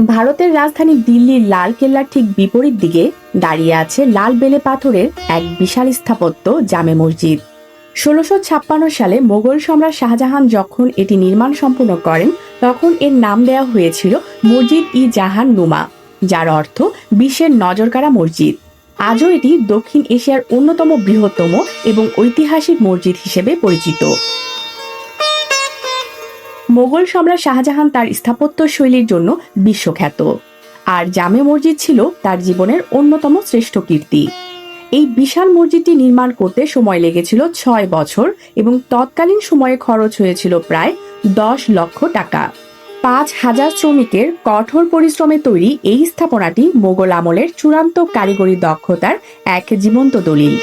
ভারতের রাজধানী দিল্লির লাল কেল্লার ঠিক বিপরীত দিকে দাঁড়িয়ে আছে লাল বেলে পাথরের এক বিশাল স্থাপত্য জামে মসজিদ। ১৬৫৬ সালে মোগল সম্রাট শাহজাহান যখন এটি নির্মাণ সম্পূর্ণ করেন, তখন এর নাম দেওয়া হয়েছিল মসজিদ ই জাহান নুমা, যার অর্থ বিশ্বের নজরকাড়া মসজিদ। আজও এটি দক্ষিণ এশিয়ার অন্যতম বৃহত্তম এবং ঐতিহাসিক মসজিদ হিসেবে পরিচিত। মোগল সম্রাট শাহজাহান তার স্থাপত্য শৈলীর জন্য বিশ্বখ্যাত, আর জামে মসজিদ ছিল তার জীবনের অন্যতম শ্রেষ্ঠ কীর্তি। এই বিশাল মসজিদটি নির্মাণ করতে সময় লেগেছিল ৬ বছর এবং তৎকালীন সময়ে খরচ হয়েছিল প্রায় ১০ লক্ষ টাকা। ৫,০০০ শ্রমিকের কঠোর পরিশ্রমে তৈরি এই স্থাপনাটি মোগল আমলের চূড়ান্ত কারিগরি দক্ষতার এক জীবন্ত দলিল।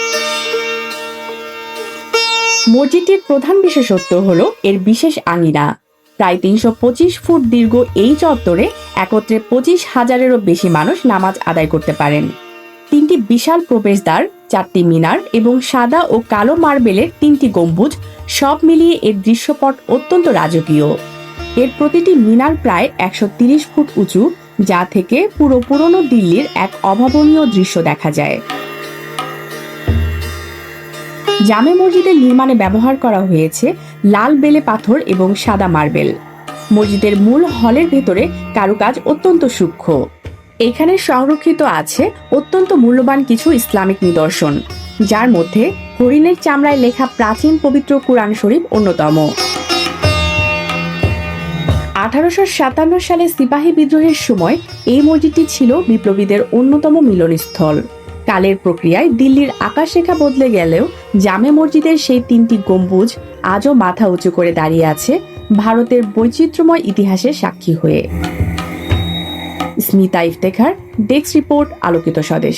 মসজিদটির প্রধান বিশেষত্ব হল এর বিশেষ আঙিনা। প্রায় ৩২৫ ফুট দীর্ঘ এই চত্বরে একত্রে ২৫,০০০-এরও বেশি মানুষ নামাজ আদায় করতে পারেন। ৩টি বিশাল প্রবেশদ্বার, ৪টি মিনার এবং সাদা ও কালো মার্বেলের ৩টি গম্বুজ, সব মিলিয়ে এর দৃশ্যপট অত্যন্ত রাজকীয়। এর প্রতিটি মিনার প্রায় ১৩০ ফুট উঁচু, যা থেকে পুরো পুরনো দিল্লির এক অভাবনীয় দৃশ্য দেখা যায়। জামে মসজিদের নির্মাণে ব্যবহার করা হয়েছে লাল বেলে পাথর এবং সাদা মার্বেল। মসজিদের মূল হলের ভেতরে কারুকাজ অত্যন্ত সূক্ষ্ম। এখানে সংরক্ষিত আছে অত্যন্ত মূল্যবান কিছু ইসলামিক নিদর্শন, যার মধ্যে হরিণের চামড়ায় লেখা প্রাচীন পবিত্র কুরআন শরীফ অন্যতম। ১৮৫৭ সালে সিপাহী বিদ্রোহের সময় এই মসজিদটি ছিল বিপ্লবীদের অন্যতম মিলনস্থল। কালের প্রক্রিয়ায় দিল্লির আকাশরেখা বদলে গেলেও জামে মসজিদের সেই ৩টি গম্বুজ আজও মাথা উঁচু করে দাঁড়িয়ে আছে, ভারতের বৈচিত্র্যময় ইতিহাসের সাক্ষী হয়ে। স্মিতা ইফতেখার, ডেস্ক রিপোর্ট, আলোকিত স্বদেশ।